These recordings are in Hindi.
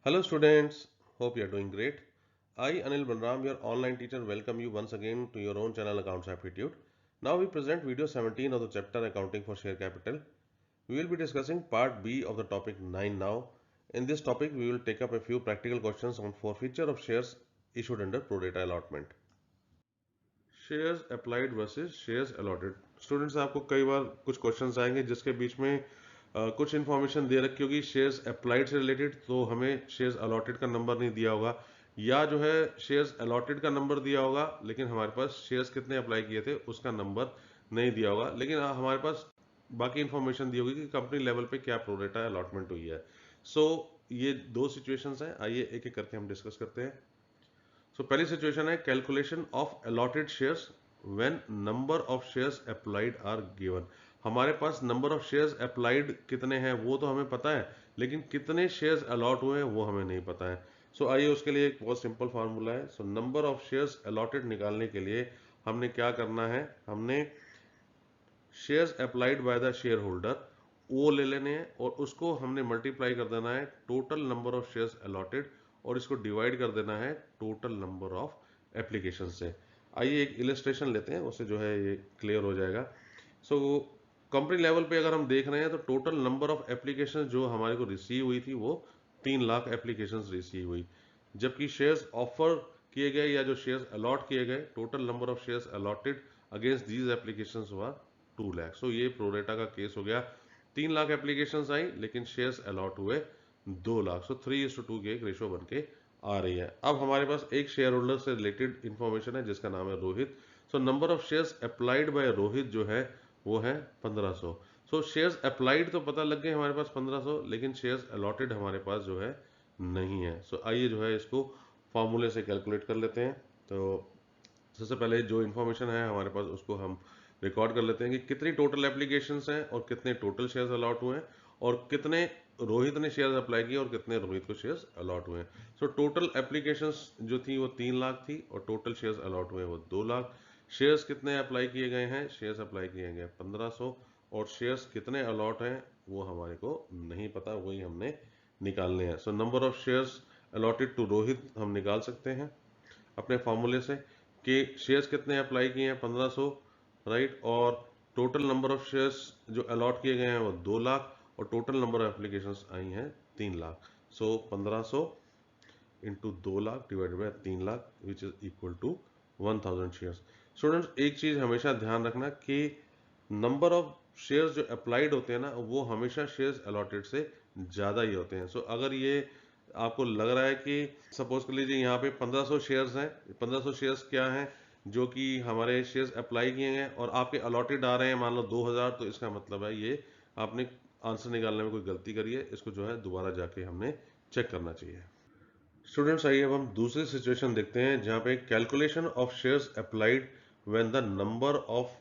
Hello students, hope you are doing great. I Anil Banram, your online teacher, welcome you once again to your own channel Accounts Aptitude. Now we present video 17 of the chapter Accounting for Share Capital. We will be discussing part B of the topic 9 now. In this topic we will take up a few practical questions on forfeiture of shares issued under pro rata allotment. Shares applied versus shares allotted. Students आपको कई बार कुछ क्वेश्चंस आएंगे जिसके बीच में कुछ इन्फॉर्मेशन दे रखी होगी शेयर्स अप्लाइड से रिलेटेड, तो हमें शेयर्स अलॉटेड का नंबर नहीं दिया होगा, या जो है शेयर्स अलॉटेड का नंबर दिया होगा लेकिन हमारे पास शेयर्स कितने अप्लाई किए थे उसका नंबर नहीं दिया होगा, लेकिन हमारे पास बाकी इन्फॉर्मेशन दी होगी कि कंपनी लेवल पे क्या प्रोरेटा अलॉटमेंट हुई है। सो ये दो सिचुएशंस हैं, आइए एक एक करके हम डिस्कस करते हैं। पहली सिचुएशन है calculation of allotted shares when number of shares applied are given. हमारे पास नंबर ऑफ शेयर्स अप्लाइड कितने हैं वो तो हमें पता है, लेकिन कितने शेयर्स अलॉट हुए हैं वो हमें नहीं पता है। आइए उसके लिए एक बहुत सिंपल फार्मूला है। नंबर ऑफ शेयर्स अलॉटेड निकालने के लिए हमने क्या करना है, हमने shares applied by the share holder वो ले लेने हैं और उसको हमने मल्टीप्लाई कर देना है total number of shares allotted और इसको डिवाइड कर देना है टोटल नंबर ऑफ एप्लीकेशन से। आइए एक इलस्ट्रेशन लेते हैं, उससे जो है ये क्लियर हो जाएगा। कंपनी लेवल पे अगर हम देख रहे हैं तो टोटल नंबर ऑफ एप्लीकेशन जो हमारे को रिसीव हुई थी वो 3 लाख एप्लीकेशन रिसीव हुई, जबकि शेयर्स ऑफर किए गए या जो शेयर्स अलॉट किए गए total number of shares allotted against these application हुआ 2 लाख। ये प्रोरेटा का केस हो गया। 3 लाख एप्लीकेशन आई लेकिन शेयर्स अलॉट हुए 2 लाख। 3:2 की एक रेशो बन के आ रही है। अब हमारे पास एक शेयर होल्डर से रिलेटेड इंफॉर्मेशन है जिसका नाम है Rohit. Number of shares applied bye Rohit जो है वो है 1500। शेयर्स अप्लाइड तो पता लग गए हमारे पास 1500, लेकिन शेयर्स अलॉटेड हमारे पास जो है नहीं है। आइए जो है इसको फॉर्मूले से कैलकुलेट कर लेते हैं। तो सबसे पहले जो इन्फॉर्मेशन है हमारे पास उसको हम रिकॉर्ड कर लेते हैं कि कितनी टोटल एप्लीकेशंस हैं और कितने टोटल शेयर्स अलॉट हुए हैं और कितने रोहित ने शेयर्स अप्लाई किए और कितने रोहित को शेयर्स अलॉट हुए हैं। टोटल एप्लीकेशंस जो थी वो 3 लाख थी और टोटल शेयर्स अलॉट हुए वो 2 लाख। शेयर्स कितने अप्लाई किए गए हैं, शेयर्स अप्लाई किए गए 1500 और शेयर्स कितने अलॉट हैं वो हमारे को नहीं पता, वही हमने निकालने हैं। Number of shares allotted to Rohit हम निकाल सकते हैं अपने फॉर्मूले से कि शेयर्स कितने अप्लाई किए हैं 1500, राइट, और टोटल नंबर ऑफ शेयर्स जो अलॉट किए गए हैं वो 2 लाख और टोटल नंबर ऑफ एप्लीकेशंस आई हैं 3 lakh. 1500 into 2 lakh divided by 3 lakh which is equal to 1000 shares. Students एक चीज हमेशा ध्यान रखना कि नंबर ऑफ शेयर्स जो अप्लाइड होते हैं ना वो हमेशा शेयर्स अलॉटेड से ज़्यादा ही होते हैं। अगर ये आपको लग रहा है कि सपोज कर लीजिए यहाँ पे 1500 शेयर्स हैं, 1500 शेयर्स क्या हैं जो कि हमारे शेयर्स अप्लाई किए हैं और आपके अलॉटेड आ रहे हैं मान लो 2000, तो इसका मतलब है ये आपने आंसर निकालने में कोई गलती करी है, इसको जो है दोबारा जाके हमने चेक करना चाहिए। स्टूडेंट्स आइए अब हम दूसरी सिचुएशन देखते हैं जहाँ पे calculation of shares applied when the number of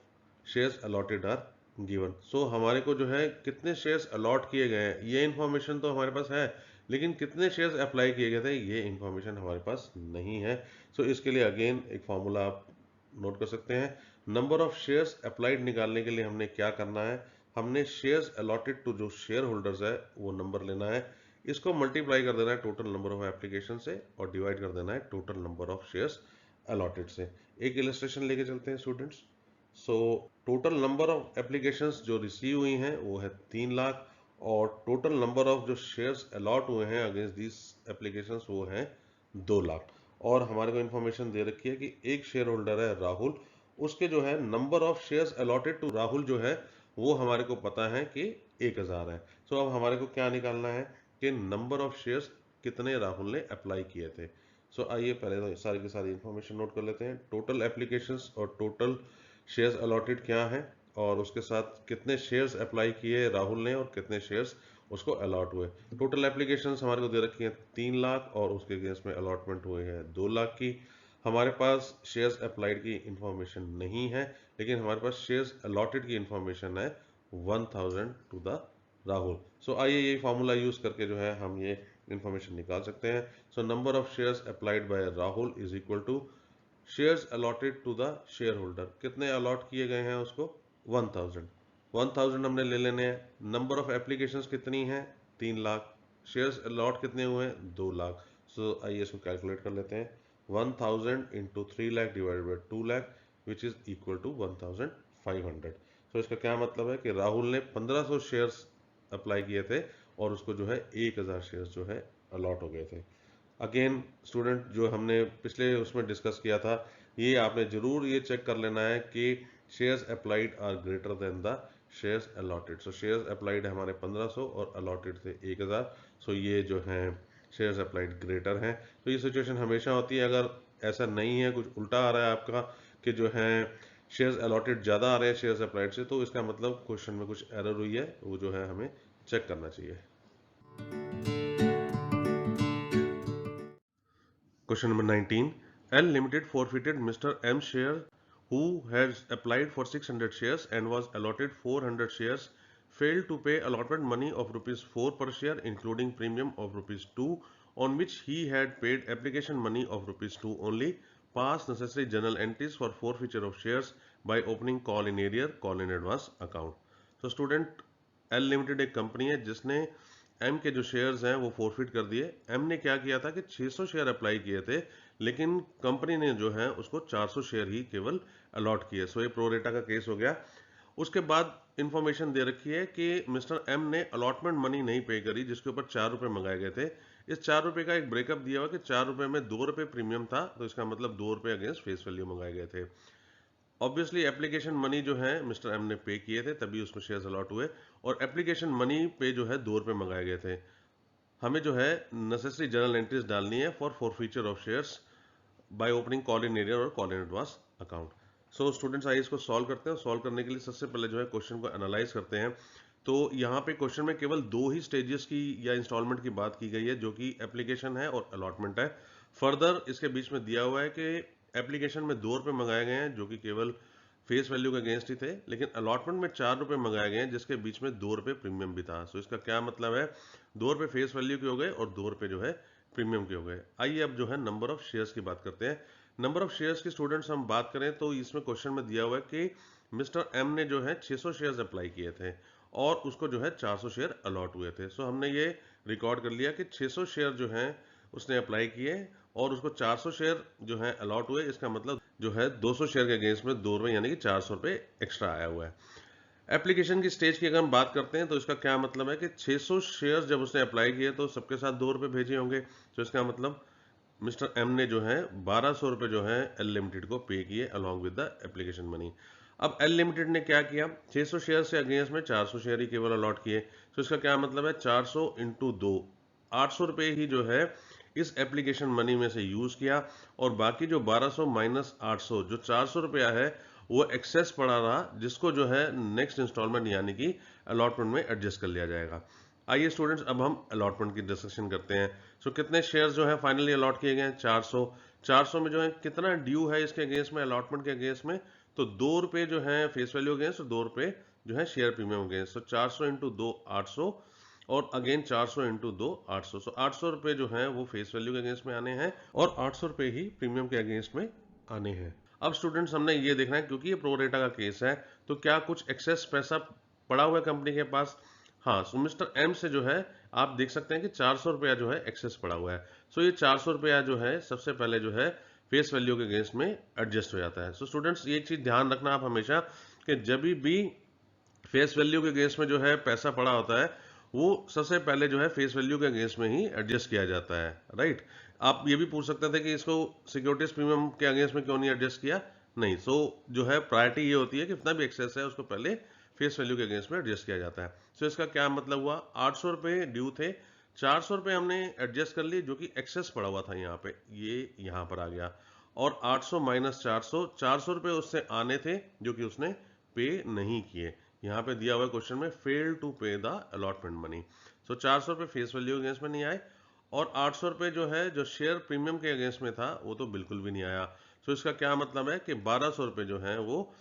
shares allotted are given. हमारे को जो है कितने शेयर्स अलॉट किए गए हैं ये इन्फॉर्मेशन तो हमारे पास है, लेकिन कितने शेयर्स अप्लाई किए गए थे ये इन्फॉर्मेशन हमारे पास नहीं है। इसके लिए अगेन एक फॉर्मूला आप नोट कर सकते हैं। नंबर ऑफ शेयर्स अप्लाइड निकालने के लिए हमने क्या करना है, हमने शेयर्स अलॉटेड टू जो शेयर होल्डर्स है वो नंबर लेना है, इसको मल्टीप्लाई कर देना है टोटल नंबर ऑफ एप्लीकेशन से और डिवाइड कर देना है total number of shares allotted से। एक इलस्ट्रेशन लेके चलते हैं students. Total number of applications जो रिसीव हुई हैं वो है 3 लाख और टोटल नंबर ऑफ जो शेयर्स अलॉट हुए हैं अगेंस्ट दिस एप्लीकेशंस वो हैं 2 लाख। और हमारे को इन्फॉर्मेशन दे रखी है कि एक शेयर होल्डर है राहुल, उसके जो है number of shares allotted to Rahul जो है वो हमारे को पता है कि 1000 है। अब हमारे को क्या निकालना है कि नंबर ऑफ शेयर्स कितने राहुल ने अप्लाई किए थे। आइए पहले तो सारी की सारी इंफॉर्मेशन नोट कर लेते हैं। टोटल एप्लीकेशंस और टोटल शेयर्स अलॉटेड क्या है और उसके साथ कितने शेयर्स अप्लाई किए राहुल ने और कितने शेयर्स उसको अलॉट हुए। टोटल एप्लीकेशंस हमारे को दे रखी हैं 3 लाख और उसके अगेंस्ट में अलॉटमेंट हुए हैं 2 लाख की। हमारे पास शेयर्स अप्लाइड की इंफॉर्मेशन नहीं है, लेकिन हमारे पास शेयर्स अलॉटेड की इंफॉर्मेशन है 1000 टू द राहुल। आइए ये फॉर्मूला यूज करके जो है हम ये इंफॉर्मेशन निकाल सकते हैं। Number of shares applied by Rahul is equal to shares allotted to the share holder, कितने अलॉट किए गए हैं उसको 1000 हमने ले लेने हैं। नंबर ऑफ एप्लीकेशंस कितनी हैं 3 लाख, शेयर्स अलॉट कितने हुए हैं? 2 लाख। सो आइए इसको कैलकुलेट कर लेते हैं। 1000 into 3 lakh divided by 2 lakh which is equal to 1500। So इसका क्या मतलब है कि राहुल ने 1500 शेयर्स अप्लाई किए थे और उसको जो है 1000 शेयर्स जो है अलॉट हो गए थे। अगेन स्टूडेंट, जो हमने पिछले उसमें डिस्कस किया था, ये आपने जरूर ये चेक कर लेना है कि shares applied are greater than the shares allotted. So shares applied हमारे 1500 और अलॉटेड थे 1000। सो ये जो है शेयर्स अप्लाइड ग्रेटर हैं। तो ये सिचुएशन हमेशा होती है। अगर ऐसा नहीं है, कुछ उल्टा आ रहा है आपका कि जो है शेयर्स अलॉटेड ज़्यादा आ रहे हैं शेयर्स अप्लाइड से, तो इसका मतलब क्वेश्चन में कुछ एरर हुई है, वो जो है हमें चेक करना चाहिए। Question number 19. L Limited forfeited Mr. M share who has applied for 600 shares and was allotted 400 shares, failed to pay allotment money of rupees 4 per share including premium of rupees 2 on which he had paid application money of rupees 2 only. Pass necessary journal entries for forfeiture of shares by opening call in arrear, call in advance account. So student, L Limited एक कंपनी है जिसने एम के जो शेयर्स हैं वो फोरफिट कर दिए। एम ने क्या किया था कि 600 शेयर अप्लाई किए थे, लेकिन कंपनी ने जो है उसको 400 शेयर ही केवल अलॉट किए। सो ये प्रोरेटा का केस हो गया। उसके बाद इंफॉर्मेशन दे रखी है कि मिस्टर एम ने अलॉटमेंट मनी नहीं पे करी, जिसके ऊपर 4 रुपये मंगाए गए थे। इस 4 रुपये का एक ब्रेकअप दिया हुआ कि 4 रुपये में 2 रुपये प्रीमियम था, तो इसका मतलब 2 रुपये अगेंस्ट फेस वैल्यू मंगाए गए थे। ऑब्वियसली एप्लीकेशन मनी जो है मिस्टर एम ने पे किए थे, तभी उसको शेयर्स अलॉट हुए, और एप्लीकेशन मनी पे जो है 2 रुपये मंगाए गए थे। हमें जो है नेसेसरी जर्नल एंट्रीज डालनी है for forfeiture of shares by opening call in arrear और call in advance account. So students, आइए इसको सॉल्व करते हैं। सॉल्व करने के लिए सबसे पहले जो है क्वेश्चन को एनालाइज करते हैं। तो यहाँ पे क्वेश्चन में केवल 2 ही स्टेजेस की या इंस्टॉलमेंट की बात की गई है, जो कि एप्लीकेशन है और अलॉटमेंट है। फर्दर इसके बीच में दिया हुआ है कि एप्लीकेशन में 2 रुपये मंगाए गए हैं, जो कि केवल फेस वैल्यू के अगेंस्ट ही थे, लेकिन अलॉटमेंट में 4 रुपये मंगाए गए हैं, जिसके बीच में 2 रुपये प्रीमियम भी था। सो इसका क्या मतलब है? 2 रुपये फेस वैल्यू के हो गए और 2 रुपये जो है प्रीमियम के हो गए। आइए अब जो है नंबर ऑफ शेयर्स की बात करते हैं। नंबर ऑफ शेयर्स की स्टूडेंट्स हम बात करें तो इसमें क्वेश्चन में दिया हुआ है कि मिस्टर एम ने जो है 600 शेयर्स अप्लाई किए थे और उसको जो है 400 शेयर अलॉट हुए थे। सो हमने ये रिकॉर्ड कर लिया कि 600 शेयर जो है उसने अप्लाई किए और उसको 400 शेयर जो है अलॉट हुए। इसका मतलब जो है 200 शेयर के अगेंस्ट में 2 रुपये यानी कि 400 रुपये एक्स्ट्रा आया हुआ है। एप्लीकेशन की स्टेज की अगर हम बात करते हैं तो इसका क्या मतलब है कि 600 शेयर जब उसने अप्लाई किए तो सबके साथ 2 रुपये भेजे होंगे। तो इसका मतलब मिस्टर एम ने जो है 1200 रुपये जो है एल लिमिटेड को पे किए along with the application money. अब एल लिमिटेड ने क्या किया? 600 शेयर से अगेंस्ट में 400 शेयर ही केवल अलॉट किए। तो इसका क्या मतलब है? 400 इंटू 2, 800 रुपये ही जो है इस एप्लीकेशन मनी में से यूज किया, और बाकी जो 1200 माइनस 800 जो 400 रुपया है वो एक्सेस पड़ा रहा, जिसको जो है नेक्स्ट इंस्टॉलमेंट यानी कि अलॉटमेंट में एडजस्ट कर लिया जाएगा। आइए स्टूडेंट्स, अब हम अलॉटमेंट की डिस्कशन करते हैं। सो कितने शेयर्स जो है फाइनली अलॉट किए गए हैं? 400। 400 में जो है कितना ड्यू है इसके अगेंस्ट में, अलॉटमेंट के अगेंस्ट में? तो 2 रुपये जो है फेस वैल्यू अगेंस्ट और 2 रुपये जो है शेयर प्रीमियम अगेंस्ट। तो 400 इंटू 2 800 और अगेन 400 इंटू 2 800। सो 800 रुपये जो है वो फेस वैल्यू के अगेंस्ट में आने हैं और 800 रुपये ही प्रीमियम के अगेंस्ट में आने हैं। अब स्टूडेंट्स, हमने ये देखना है क्योंकि ये प्रोरेटा का केस है, तो क्या कुछ एक्सेस पैसा पड़ा हुआ है कंपनी के पास? हाँ, सो मिस्टर एम से जो है आप देख सकते हैं कि 400 रुपया जो है एक्सेस पड़ा हुआ है। सो ये 400 रुपया जो है सबसे पहले जो है फेस वैल्यू के अगेंस्ट में एडजस्ट हो जाता है। सो स्टूडेंट्स, ये चीज ध्यान रखना आप हमेशा कि जब भी फेस वैल्यू के अगेंस्ट में जो है पैसा पड़ा होता है, वो सबसे पहले जो है फेस वैल्यू के अगेंस्ट में ही एडजस्ट किया जाता है, राइट। आप ये भी पूछ सकते थे कि इसको सिक्योरिटीज प्रीमियम के अगेंस्ट में क्यों नहीं एडजस्ट किया? नहीं, सो जो है प्रायोरिटी ये होती है कि जितना भी एक्सेस है उसको पहले फेस वैल्यू के अगेंस्ट में एडजस्ट किया जाता है। सो इसका क्या मतलब हुआ? 800 रुपये ड्यू थे, 400 रुपये हमने एडजस्ट कर लिए जो कि एक्सेस पड़ा हुआ था यहाँ पे, ये यहाँ पर आ गया, और 800 माइनस 400, 400 रुपये उससे आने थे जो कि उसने पे नहीं किए। यहाँ पे दिया हुआ क्वेश्चन में फेल टू पे द अलॉटमेंट मनी। सो 400 रुपये फेस वैल्यू अगेंस्ट में नहीं आए, और 800 रुपये जो है जो शेयर प्रीमियम के अगेंस्ट में था वो तो बिल्कुल भी नहीं आया। सो इसका क्या मतलब है कि 1200 रुपये जो है वो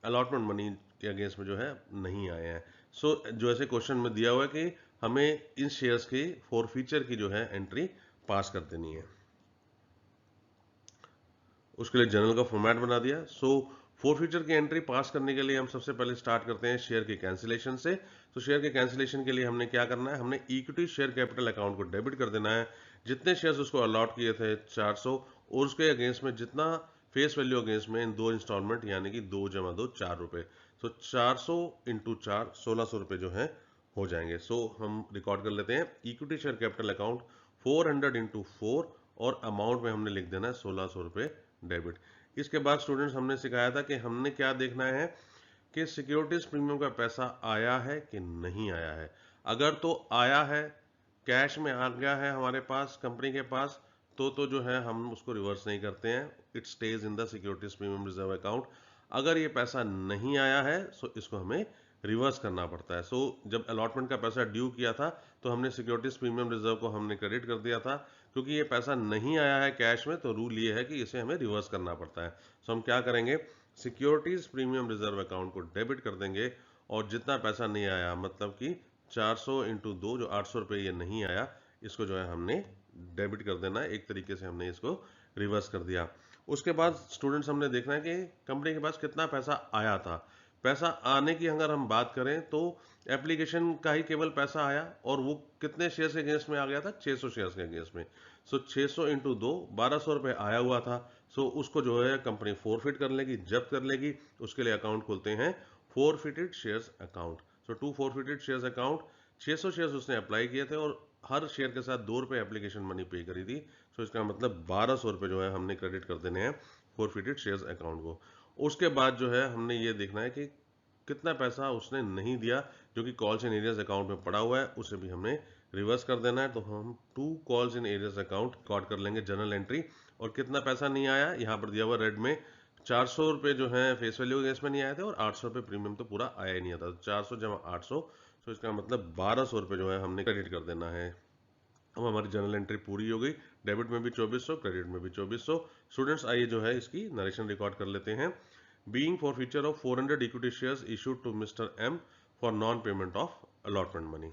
अलॉटमेंट मनी के अगेंस्ट में जो है नहीं आए हैं। सो जो ऐसे क्वेश्चन में दिया हुआ है कि हमें इन शेयर्स की फॉरफीचर की जो है एंट्री पास कर देनी है। उसके लिए जर्नल का फॉर्मेट बना दिया। सो फोरफीचर की एंट्री पास करने के लिए हम सबसे पहले स्टार्ट करते हैं शेयर के कैंसिलेशन से। तो शेयर के कैंसिलेशन के लिए हमने क्या करना है, हमने इक्विटी शेयर कैपिटल अकाउंट को डेबिट कर देना है। जितने शेयर्स उसको अलॉट किए थे 400, और उसके अगेंस्ट में जितना फेस वैल्यू अगेंस्ट में इन 2 इंस्टॉलमेंट यानी कि 2 + 2 4 रुपए। सो 400 × 4 1600 रुपए जो है हो जाएंगे। सो हम रिकॉर्ड कर लेते हैं इक्विटी शेयर कैपिटल अकाउंट 400 × 4, और अमाउंट में हमने लिख देना है 1600 रुपए डेबिट। इसके बाद स्टूडेंट्स हमने सिखाया था कि हमने क्या देखना है कि सिक्योरिटीज प्रीमियम का पैसा आया है कि नहीं आया है। अगर तो आया है, कैश में आ गया है हमारे पास, कंपनी के पास, तो जो है हम उसको रिवर्स नहीं करते हैं, it stage in the securities premium reserve account. अगर ये पैसा नहीं आया है सो इसको हमें रिवर्स करना पड़ता है। सो जब अलॉटमेंट का पैसा ड्यू किया था तो हमने सिक्योरिटीज प्रीमियम रिजर्व को हमने क्रेडिट कर दिया था। क्योंकि ये पैसा नहीं आया है कैश में तो रूल ये है कि इसे हमें रिवर्स करना पड़ता है। सो हम क्या करेंगे, सिक्योरिटीज प्रीमियम रिजर्व अकाउंट को डेबिट कर देंगे, और जितना पैसा नहीं आया मतलब कि 400 × 2 जो 800 रुपये ये नहीं आया, इसको जो है हमने डेबिट कर देना है। एक तरीके से हमने इसको रिवर्स कर दिया। उसके बाद स्टूडेंट्स हमने देखना है कि कंपनी के पास कितना पैसा आया था। पैसा आने की अगर हम बात करें तो एप्लीकेशन का ही केवल पैसा आया, और वो कितने शेयर्स के अगेंस्ट में आ गया था, 600 शेयर्स के अगेंस्ट में। सो 600 × 2 1200 रुपये आया हुआ था। सो उसको जो है कंपनी फोरफिट कर लेगी, जब्त कर लेगी। उसके लिए अकाउंट खोलते हैं forfeited shares account. So to forfeited shares account, 600 shares उसने अप्लाई किए थे और हर शेयर के साथ 2 रुपये एप्लीकेशन मनी पे करी थी। सो इसका मतलब 1200 रुपये जो है हमने क्रेडिट कर देने हैं फोरफिटेड शेयर्स अकाउंट को। उसके बाद जो है हमने ये देखना है कि कितना पैसा उसने नहीं दिया जो कि कॉल्स इन एरियर्स अकाउंट में पड़ा हुआ है, उसे भी हमने रिवर्स कर देना है। तो हम 2 calls in arrears account record कर लेंगे जर्नल एंट्री। और कितना पैसा नहीं आया यहाँ पर दिया हुआ रेड में, 400 रुपये जो है फेस वैल्यू के इसमें नहीं आए थे, और 800 रुपये प्रीमियम तो पूरा आया ही नहीं आता। 400 × 800, तो इसका मतलब 1200 रुपये जो है हमने क्रेडिट कर देना है। अब हमारी जर्नल एंट्री पूरी हो गई, डेबिट में भी 2400, क्रेडिट में भी 2400। स्टूडेंट्स आइए जो है इसकी नरेशन रिकॉर्ड कर लेते हैं। Being forfeiture of 400 equity shares issued to mister M for non payment of allotment money.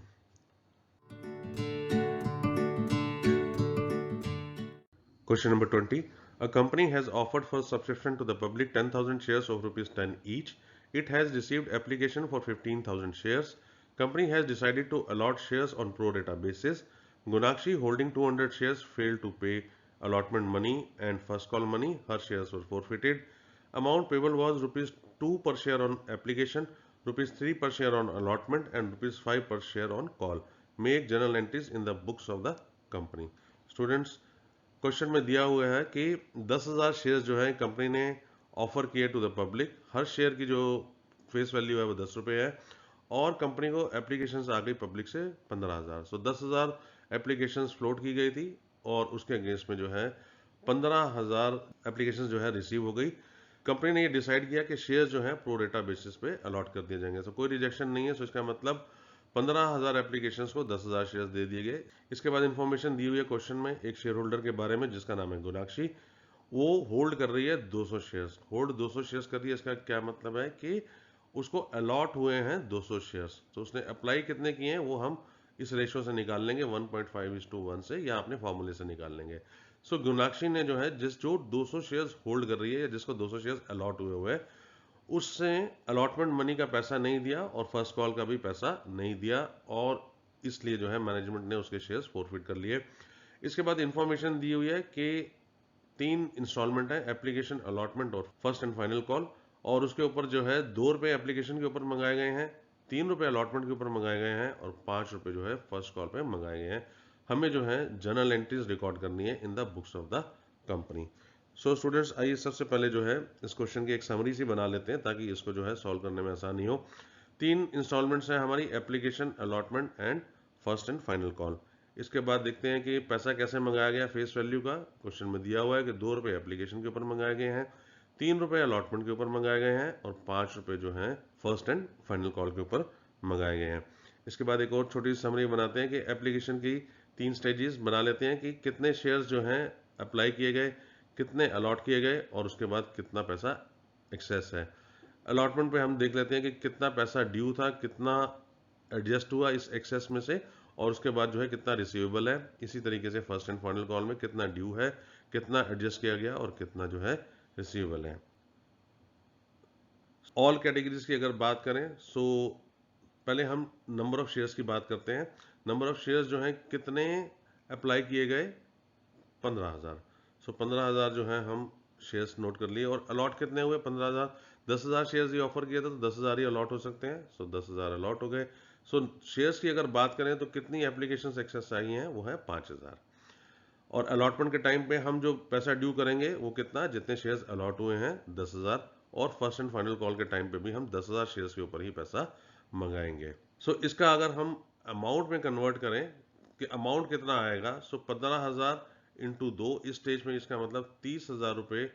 Question number 20. A company has offered for subscription to the public 10,000 shares of rupees 10 each. It has received application for 15,000 shares. Company has decided to allot shares on pro rata basis. Gunakshi holding 200 shares failed to pay allotment money and first call money. Her shares were forfeited. Amount payable was rupees 2 per share on application, rupees 3 per share on allotment, and rupees 5 per share on call. Make journal entries in the books of the company. Students, question में दिया हुआ है कि 10,000 शेयर जो है कंपनी ने ऑफर किए टू द पब्लिक। हर शेयर की जो फेस वैल्यू है वो 10 रुपये है, और कंपनी को एप्लीकेशन आ गई पब्लिक से 15,000। सो 10,000 एप्लीकेशन फ्लोट की गई थी, और उसके अगेंस्ट में जो है 15,000 एप्लीकेशन जो है रिसीव हो गई। कंपनी ने ये डिसाइड किया कि शेयर जो है प्रो रेटा बेसिस पे अलॉट कर दिए जाएंगे। सो कोई रिजेक्शन नहीं है। सो इसका मतलब 15,000 एप्लीकेशंस को 10,000 शेयर्स दे दिए गए। इसके बाद इंफॉर्मेशन दी हुई है क्वेश्चन में एक शेयर होल्डर के बारे में जिसका नाम है गुनाक्षी। वो होल्ड कर रही है 200 शेयर्स। होल्ड 200 शेयर्स कर रही है, इसका क्या मतलब है कि उसको अलॉट हुए हैं 200 शेयर्स। तो उसने अप्लाई कितने किए हैं वो हम इस रेशो से निकाल लेंगे 1.5:1 से, या अपने फॉर्मूले से निकाल लेंगे। सो गुनाक्षी ने जो है जो 200 शेयर्स होल्ड कर रही है, या जिसको 200 शेयर्स अलॉट हुए हुए, उससे अलॉटमेंट मनी का पैसा नहीं दिया और फर्स्ट कॉल का भी पैसा नहीं दिया, और इसलिए जो है मैनेजमेंट ने उसके शेयर्स फोरफिट कर लिए। इसके बाद इंफॉर्मेशन दी हुई है कि 3 इंस्टॉलमेंट है, एप्लीकेशन, अलॉटमेंट और फर्स्ट एंड फाइनल कॉल। और उसके ऊपर जो है 2 रुपये एप्लीकेशन के ऊपर मंगाए गए हैं, 3 रुपये अलॉटमेंट के ऊपर मंगाए गए हैं, और 5 रुपये जो है फर्स्ट कॉल पे मंगाए गए हैं। हमें जो है जर्नल एंट्रीज रिकॉर्ड करनी है in the books of the company. So students आइए सबसे पहले जो है इस क्वेश्चन की एक समरी सी बना लेते हैं ताकि इसको जो है सॉल्व करने में आसानी हो। 3 इंस्टॉलमेंट्स हैं हमारी, application, allotment and first and final call. इसके बाद देखते हैं कि पैसा कैसे मंगाया गया। फेस वैल्यू का क्वेश्चन में दिया हुआ है कि 2 रुपये एप्लीकेशन के ऊपर मंगाए गए हैं, 3 रुपये अलॉटमेंट के ऊपर मंगाए गए हैं, और 5 रुपये जो है फर्स्ट एंड फाइनल कॉल के ऊपर मंगाए गए हैं। इसके बाद एक और छोटी समरी बनाते हैं कि एप्लीकेशन की 3 स्टेजेस बना लेते हैं कि कितने शेयर्स जो हैं अप्लाई किए गए, कितने अलॉट किए गए, और उसके बाद कितना पैसा एक्सेस है। अलॉटमेंट पे हम देख लेते हैं कि कितना पैसा ड्यू था, कितना एडजस्ट हुआ इस एक्सेस में से, और उसके बाद जो है कितना रिसीवेबल है। इसी तरीके से फर्स्ट एंड फाइनल कॉल में कितना ड्यू है, कितना एडजस्ट किया गया, और कितना जो है रिसीवेबल है। ऑल कैटेगरीज की अगर बात करें सो पहले हम नंबर ऑफ शेयर्स की बात करते हैं। नंबर ऑफ शेयर्स जो हैं कितने अप्लाई किए गए, 15,000। सो 15,000 जो है हम शेयर्स नोट कर लिए, और अलॉट कितने हुए 15,000। 10,000 शेयर्स ये ऑफर किया था तो 10,000 ही अलॉट हो सकते हैं। सो 10,000 अलॉट हो गए। सो शेयर्स की अगर बात करें तो कितनी एप्लीकेशन एक्सेस आई हैं, वो है 5,000। और अलॉटमेंट के टाइम पे हम जो पैसा ड्यू करेंगे वो कितना, जितने शेयर्स अलॉट हुए हैं 10,000। और फर्स्ट एंड फाइनल कॉल के टाइम पे भी हम 10,000 शेयर्स के ऊपर ही पैसा मंगाएंगे। सो इसका अगर हम अमाउंट में कन्वर्ट करें कि अमाउंट कितना आएगा, सो 15,000 इंटू 2, इस स्टेज में इसका मतलब 30,000 रुपये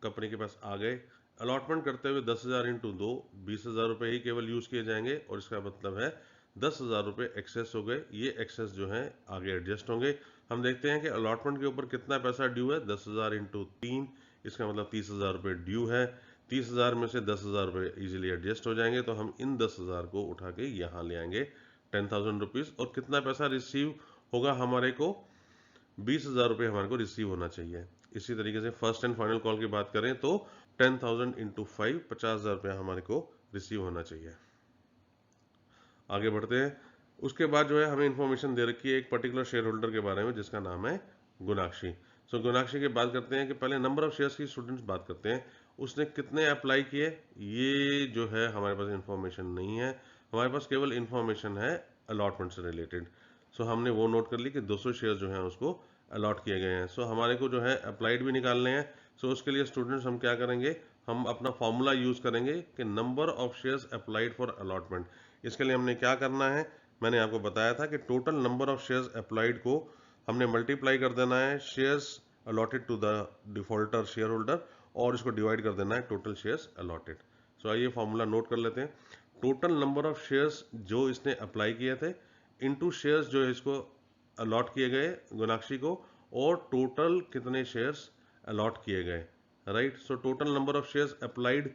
कंपनी के पास आ गए। अलॉटमेंट करते हुए 10,000 इंटू 2, 20,000 रुपये ही केवल यूज़ किए जाएंगे, और इसका मतलब है 10,000 रुपये एक्सेस हो गए। ये एक्सेस जो है आगे एडजस्ट होंगे। हम देखते हैं कि अलॉटमेंट के ऊपर कितना पैसा ड्यू है, 10,000 इंटू 3, इसका मतलब 30,000 रुपये ड्यू है। 30,000 में से 10,000 रुपये ईजिली एडजस्ट हो जाएंगे, तो हम इन 10,000 को उठा के यहाँ ले आएंगे 10,000 रुपीज़। और कितना पैसा रिसीव होगा हमारे को, 20,000 रुपये हमारे को रिसीव होना चाहिए। इसी तरीके से फर्स्ट एंड फाइनल कॉल की बात करें तो 10,000 इंटू 5, 50,000 रुपया हमारे को रिसीव होना चाहिए। आगे बढ़ते हैं। उसके बाद जो है हमें इंफॉर्मेशन दे रखी है एक पर्टिकुलर शेयर होल्डर के बारे में जिसका नाम है गुनाक्षी। सो गुनाक्षी की बात करते हैं कि पहले नंबर ऑफ शेयर्स की स्टूडेंट्स बात करते हैं। उसने कितने अप्लाई किए, ये जो है हमारे पास इंफॉर्मेशन नहीं है। हमारे पास केवल इंफॉर्मेशन है अलॉटमेंट से रिलेटेड। सो हमने वो नोट कर ली कि 200 शेयर्स जो हैं उसको अलॉट किए गए हैं। सो हमारे को जो है अप्लाइड भी निकालने हैं। सो उसके लिए स्टूडेंट्स हम क्या करेंगे, हम अपना फॉर्मूला यूज़ करेंगे कि number of shares applied for allotment. इसके लिए हमने क्या करना है, मैंने आपको बताया था कि total number of shares applied को हमने मल्टीप्लाई कर देना है shares allotted to the defaulter share holder, और इसको डिवाइड कर देना है टोटल शेयर्स अलॉटेड। सो आइए फॉर्मूला नोट कर लेते हैं। टोटल नंबर ऑफ शेयर्स जो इसने अप्लाई किए थे इनटू शेयर्स जो इसको अलॉट किए गए गुनाक्षी को, और टोटल कितने शेयर्स अलॉट किए गए, right. So total number of shares applied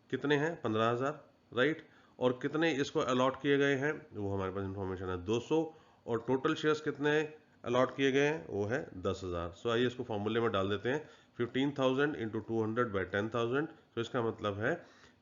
कितने हैं, 15,000, राइट। और कितने इसको अलॉट किए गए हैं वो हमारे पास इंफॉर्मेशन है 200, और टोटल शेयर्स कितने अलॉट किए गए हैं वो है 10,000। सो आइए इसको फॉर्मूले में डाल देते हैं। 15,000 इंटू 200 बाई 10,000। तो इसका मतलब है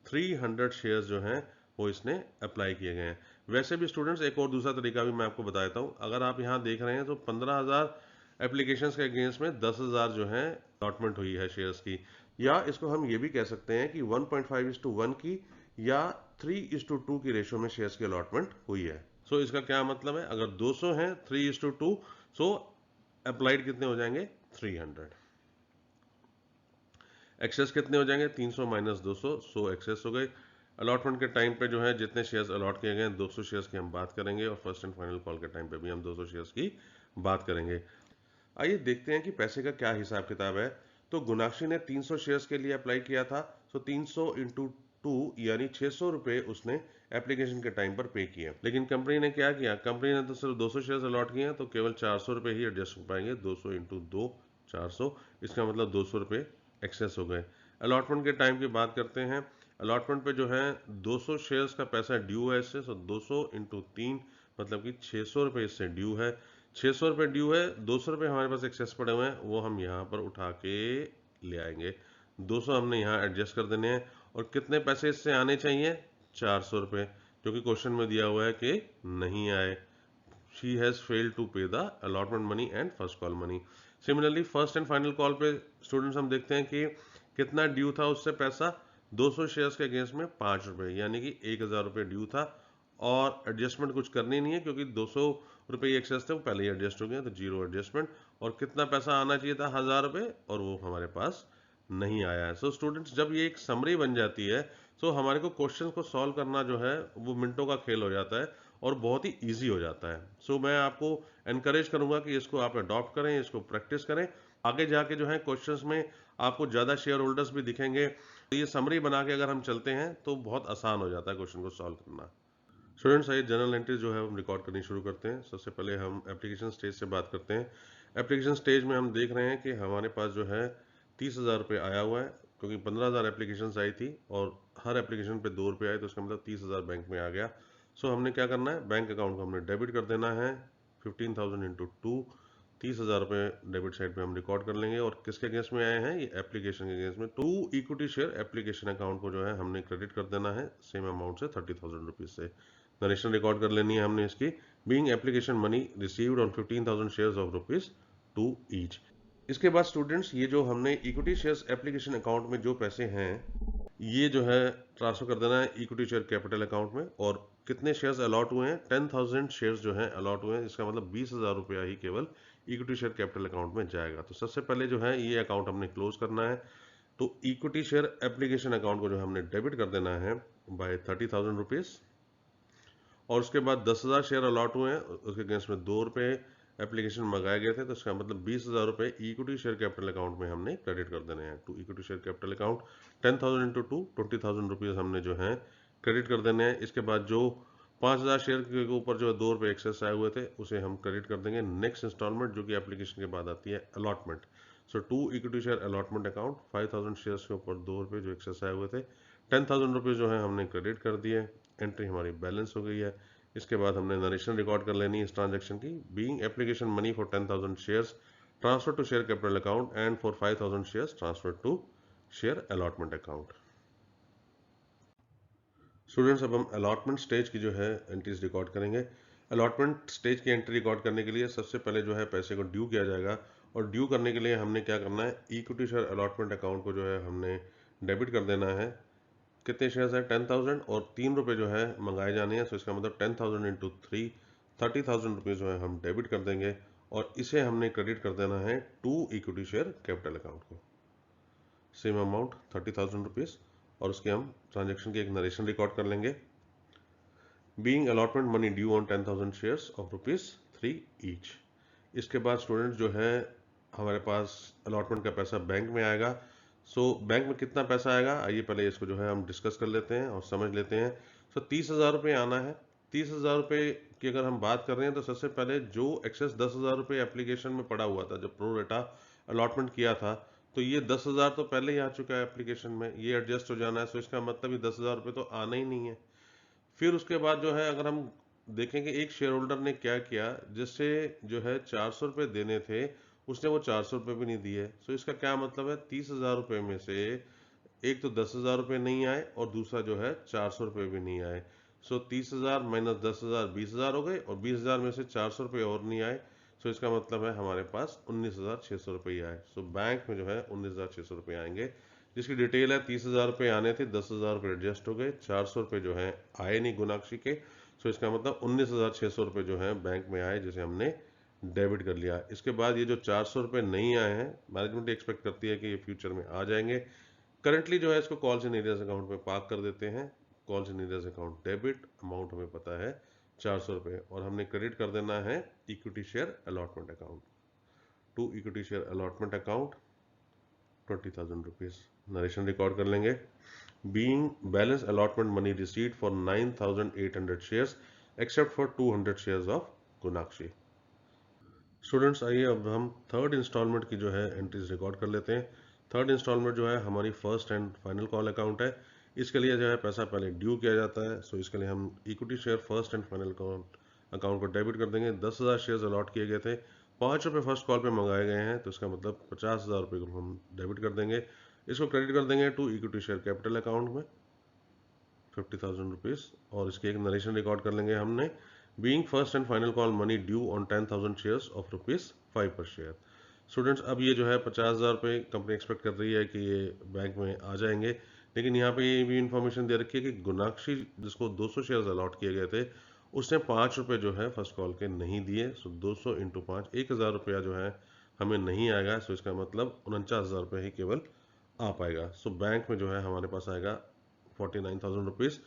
300 शेयर्स जो हैं वो इसने अप्लाई किए गए हैं। वैसे भी स्टूडेंट्स एक और दूसरा तरीका भी मैं आपको बता देता हूँ। अगर आप यहाँ देख रहे हैं तो 15,000 एप्लीकेशंस के अगेंस्ट में 10,000 जो है अलॉटमेंट हुई है शेयर्स की। या इसको हम ये भी कह सकते हैं कि 1.5:1 की या 3:2 की रेशो में शेयर्स की अलॉटमेंट हुई है। सो इसका क्या मतलब है, अगर 200 हैं 3:2, सो अप्लाइड कितने हो जाएंगे 300। एक्सेस कितने हो जाएंगे 300 माइनस 200, सो एक्सेस हो गए। अलॉटमेंट के टाइम पे जो है जितने शेयर्स अलॉट किए गए हैं 200 शेयर्स की हम बात करेंगे, और फर्स्ट एंड फाइनल कॉल के टाइम पे भी हम 200 शेयर्स की बात करेंगे। आइए देखते हैं कि पैसे का क्या हिसाब किताब है। तो गुनाक्षी ने 300 शेयर्स के लिए अप्लाई किया था। सो 300 इंटू 2 यानी 600 रुपये उसने एप्लीकेशन के टाइम पर पे किए। लेकिन कंपनी ने क्या किया, कंपनी ने तो सिर्फ 200 शेयर्स अलॉट किए हैं, तो केवल 400 रुपये ही एडजस्ट हो पाएंगे। 200 इंटू 2 400, इसका मतलब 200 रुपये एक्सेस हो गए। अलॉटमेंट के टाइम की बात करते हैं। अलॉटमेंट पे जो है 200 शेयर्स का पैसा ड्यू है इससे। सो 200 इंटू 3 मतलब कि 600 रुपये इससे ड्यू है। 600 रुपये ड्यू है, 200 रुपये हमारे पास एक्सेस पड़े हुए हैं, वो हम यहाँ पर उठा के ले आएंगे। 200 हमने यहाँ एडजस्ट कर देने हैं। और कितने पैसे इससे आने चाहिए, 400 रुपये, जो कि क्वेश्चन में दिया हुआ है कि नहीं आए। शी हैज़ फेल्ड टू पे the allotment money and first call money. Similarly first and final call पे स्टूडेंट्स हम देखते हैं कि कितना ड्यू था उससे पैसा, 200 शेयर्स के अगेंस्ट में 5 रुपये, यानी कि 1,000 रुपये ड्यू था। और एडजस्टमेंट कुछ करनी नहीं है क्योंकि 200 रुपये एक्सेस थे वो पहले ही एडजस्ट हो गए, तो जीरो एडजस्टमेंट। और कितना पैसा आना चाहिए था, 1,000 रुपये, और वो हमारे पास नहीं आया है। सो स्टूडेंट्स जब ये एक समरी बन जाती है तो हमारे को क्वेश्चन को सॉल्व करना जो है वो मिनटों का खेल हो जाता है और बहुत ही ईजी हो जाता है। सो मैं आपको एनकरेज करूंगा कि इसको आप अडॉप्ट करें, इसको प्रैक्टिस करें। आगे जाके जो है क्वेश्चंस में आपको ज़्यादा शेयर होल्डर्स भी दिखेंगे, तो ये समरी बना के अगर हम चलते हैं तो बहुत आसान हो जाता है क्वेश्चन को सॉल्व करना। स्टूडेंट्स आइए जनरल एंट्रीज जो है हम रिकॉर्ड करनी शुरू करते हैं। सबसे पहले हम एप्लीकेशन स्टेज से बात करते हैं। एप्लीकेशन स्टेज में हम देख रहे हैं कि हमारे पास जो है 30,000 रुपये आया हुआ है, क्योंकि 15,000 एप्लीकेशन आई थी और हर एप्लीकेशन पे 2 रुपये आए, तो इसका मतलब 30,000 बैंक में आ गया। सो हमने क्या करना है, बैंक अकाउंट को हमने डेबिट कर देना है 15,000 इंटू 2, 30,000 रुपये डेबिट साइड पे हम रिकॉर्ड कर लेंगे। और किसके अगेंस्ट में आए हैं, ये एप्लीकेशन के अगेंस्ट में। To equity share application account को जो है हमने क्रेडिट कर देना है सेम अमाउंट से 30,000 रुपीज से। नरेशन रिकॉर्ड कर लेनी है हमने इसकी। Being application money received on 15,000 shares of rupees 2 each. इसके बाद स्टूडेंट्स, ये जो हमने इक्विटी शेयर्स एप्लीकेशन अकाउंट में जो पैसे हैं ये जो है ट्रांसफर कर देना है इक्विटी शेयर कैपिटल अकाउंट में। और कितने शेयर्स अलॉट हुए हैं, 10,000 शेयर्स जो हैं अलॉट हुए हैं। इसका मतलब 20,000 रुपया ही केवल इक्विटी शेयर कैपिटल अकाउंट में जाएगा। तो सबसे पहले जो है ये अकाउंट हमने क्लोज करना है। तो इक्विटी शेयर एप्लीकेशन अकाउंट को जो हमने डेबिट कर देना है बाय 30,000 रुपीज। और उसके बाद 10,000 शेयर अलॉट हुए हैं, उसके अगेंस्ट में 2 रुपये एप्लीकेशन मंगाए गए थे। तो इसका मतलब 20,000 रुपये इक्विटी शेयर कैपिटल अकाउंट में हमने क्रेडिट कर देने हैं। To equity share capital account 10,000 into 2 20,000 rupees हमने जो है क्रेडिट कर देने हैं। इसके बाद जो 5,000 शेयर के ऊपर जो 2 रुपये एक्सेस आए हुए थे उसे हम क्रेडिट कर देंगे नेक्स्ट इंस्टॉलमेंट, जो कि एप्लीकेशन के बाद आती है allotment. So to equity share allotment account 5,000 shares के ऊपर 2 रुपये जो एक्सेस आए हुए थे, 10,000 रुपीज़ जो है हमने क्रेडिट कर दिए। एंट्री हमारी बैलेंस हो गई है। इसके बाद हमने नरेशन रिकॉर्ड कर लेनी है इस ट्रांजैक्शन की। Being application money for 10,000 shares transfer to share capital account and for 5,000 shares transfer to share allotment account. Students, अब हम अलॉटमेंट स्टेज की जो है एंट्रीज रिकॉर्ड करेंगे। अलॉटमेंट स्टेज की एंट्री रिकॉर्ड करने के लिए सबसे पहले जो है पैसे को ड्यू किया जाएगा। और ड्यू करने के लिए हमने क्या करना है, इक्विटी शेयर अलॉटमेंट अकाउंट को जो है हमने डेबिट कर देना है। कितने शेयर्स हैं, 10,000, और 3 रुपये जो है मंगाए जाने हैं। सो इसका मतलब 10,000 इंटू 3 30,000 रुपीज़ जो है हम डेबिट कर देंगे। और इसे हमने क्रेडिट कर देना है to equity share capital account को, सेम अमाउंट 30,000 रुपीज़। और उसके हम ट्रांजेक्शन की एक नरेशन रिकॉर्ड कर लेंगे। Being allotment money due on 10,000 shares of rupees 3 each. इसके बाद स्टूडेंट्स जो है हमारे पास अलॉटमेंट का पैसा बैंक में आएगा। बैंक में कितना पैसा आएगा, आइए पहले इसको जो है हम डिस्कस कर लेते हैं और समझ लेते हैं। 30,000 रुपये आना है। 30,000 रुपये की अगर हम बात कर रहे हैं तो सबसे पहले जो एक्सेस 10,000 रुपये एप्लीकेशन में पड़ा हुआ था, जब प्रो रेटा अलॉटमेंट किया था, तो ये 10,000 तो पहले ही आ चुका है एप्लीकेशन में, ये एडजस्ट हो जाना है। सो इसका मतलब ये 10,000 रुपये तो आना ही नहीं है। फिर उसके बाद जो है अगर हम देखेंगे एक शेयर होल्डर ने क्या किया, जिससे जो है 400 रुपये देने थे, उसने वो 400 रुपये भी नहीं दिए। सो इसका क्या मतलब है, 30,000 रुपये में से एक तो 10,000 रुपये नहीं आए और दूसरा जो है 400 रुपये भी नहीं आए। 30,000 माइनस 10,000 20,000 हो गए, और 20,000 में से 400 रुपये और नहीं आए। इसका मतलब है हमारे पास 19,600 रुपये आए। बैंक में जो है 19,600 रुपये आएंगे, जिसकी डिटेल है 30,000 रुपये आने थे, 10,000 रुपये एडजस्ट हो गए, 400 रुपये जो है आए नहीं गुनाक्षी के। इसका मतलब 19,600 रुपये जो है बैंक में आए, जिसे हमने डेबिट कर लिया। इसके बाद ये जो 400 रुपये नहीं आए हैं, मैनेजमेंट एक्सपेक्ट करती है कि ये फ्यूचर में आ जाएंगे। करंटली जो है इसको कॉल्स एंड एरियाज अकाउंट में पार्क कर देते हैं। Calls and areas account debit, amount हमें पता है 400 रुपये, और हमने क्रेडिट कर देना है equity share allotment account to equity share allotment account 20,000 rupees. Narration record कर लेंगे। Being balance allotment money received for 9,800 shares except for 200 shares of Gunakshi. Students, आइए अब हम थर्ड इंस्टॉलमेंट की जो है एंट्रीज रिकॉर्ड कर लेते हैं। थर्ड इंस्टॉलमेंट जो है हमारी first and final call account है। इसके लिए जो है पैसा पहले ड्यू किया जाता है। इसके लिए हम equity share first and final account को डेबिट कर देंगे। 10,000 शेयर्स अलॉट किए गए थे, 5 रुपये फर्स्ट कॉल पे मंगाए गए हैं, तो इसका मतलब 50,000 रुपये को हम डेबिट कर देंगे। इसको क्रेडिट कर देंगे to equity share capital account में 50,000 रुपीज़। और इसकी एक नरेशन रिकॉर्ड कर लेंगे हमने। Being first and final call money due on 10,000 shares of rupees 5 पर शेयर। स्टूडेंट्स, अब ये जो है 50,000 रुपये कंपनी एक्सपेक्ट कर रही है कि ये बैंक में आ जाएंगे। लेकिन यहाँ पे ये भी इन्फॉर्मेशन दे रखी है कि गुनाक्षी, जिसको 200 शेयर्स अलॉट किए गए थे, उसने 5 रुपये जो है फर्स्ट कॉल के नहीं दिए। 200 इंटू 5 1,000 रुपया जो है हमें नहीं आएगा। इसका मतलब 49,000 रुपये ही केवल आ पाएगा। बैंक में जो है हमारे पास आएगा 49,000 रुपीज़।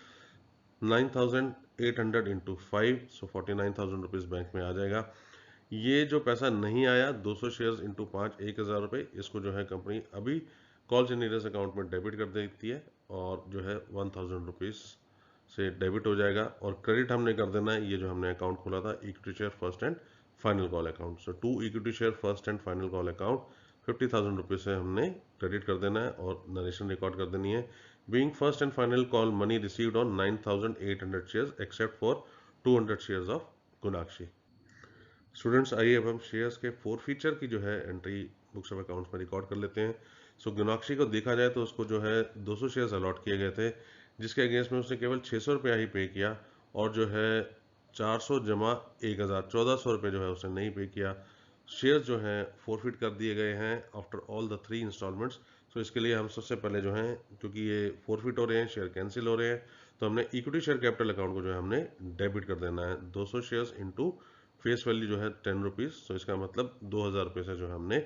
9,800 इंटू 5, 49,000 रुपीज़ बैंक में आ जाएगा। ये जो पैसा नहीं आया 200 शेयर्स इंटू 5 1,000 रुपये, इसको जो है कंपनी अभी कॉल्स एंड एरियाज अकाउंट में डेबिट कर देती है, और जो है 1,000 रुपीज़ से डेबिट हो जाएगा। और क्रेडिट हमने कर देना है ये जो हमने अकाउंट खोला था, equity share first and final call account. To equity share first and final call account 50,000 rupees से हमने क्रेडिट कर देना है, और नरेशन रिकॉर्ड कर देनी है। Being first and final call money received on 9,800 shares except for 200 shares of Gunakshi. Students, आइए अब हम शेयर्स के फॉरफीचर की जो है एंट्री बुक्स ऑफ अकाउंट्स में रिकॉर्ड कर लेते हैं। सो गुनाक्षी को देखा जाए तो उसको जो है 200 शेयर्स अलॉट किए गए थे, जिसके अगेंस्ट में उसने केवल 600 रुपया ही पे किया, और जो है 400 जमा 1000, 1400 रुपये जो है उसने नहीं पे किया। शेयर्स जो हैं फॉरफिट कर दिए गए हैं आफ्टर ऑल द 3 इंस्टॉलमेंट्स। सो इसके लिए हम सबसे पहले जो हैं, क्योंकि ये फॉरफिट हो रहे हैं, शेयर कैंसिल हो रहे हैं, तो हमने इक्विटी शेयर कैपिटल अकाउंट को जो है हमने डेबिट कर देना है। 200 शेयर्स इंटू फेस वैल्यू जो है 10 रुपीज़, तो इसका मतलब 2000 रुपये से जो है हमने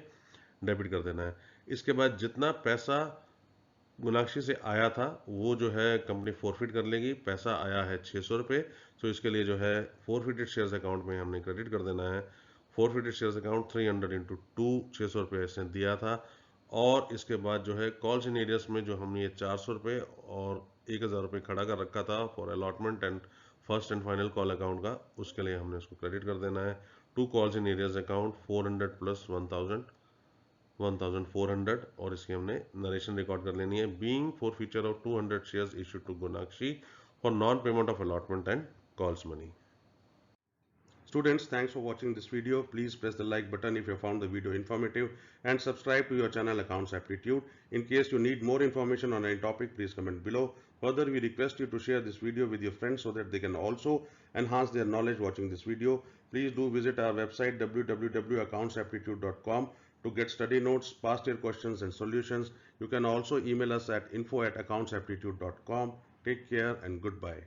डेबिट कर देना है। इसके बाद जितना पैसा गुनाक्षी से आया था वो जो है कंपनी फॉरफिट कर लेगी। पैसा आया है 600 रुपये, तो इसके लिए जो है फॉरफिटेड शेयर्स अकाउंट में हमने क्रेडिट कर देना है। फॉरफिटेड शेयर्स अकाउंट 300 इंटू 2, 600 रुपये इसने दिया था। और इसके बाद जो है कॉल्स इन एरियस में जो हमने ये 400 रुपये और 1000 रुपये खड़ा कर रखा था for allotment and first and final call account का, उसके लिए हमने उसको क्रेडिट कर देना है। 2 calls in arrears account 400 plus 1400, और इसकी हमने नरेशन रिकॉर्ड कर लेनी है। Being forfeiture of 200 shares issued to Gunakshi for non payment of allotment and calls money. Students, thanks for watching this video. Please press the like button if you found the video informative, and subscribe to your channel Accounts Aptitude. In case you need more information on any topic, please comment below. Further, we request you to share this video with your friends so that they can also enhance their knowledge watching this video. Please do visit our website www.accountsaptitude.com to get study notes, past year questions and solutions. You can also email us at info@accountsaptitude.com. Take care and goodbye.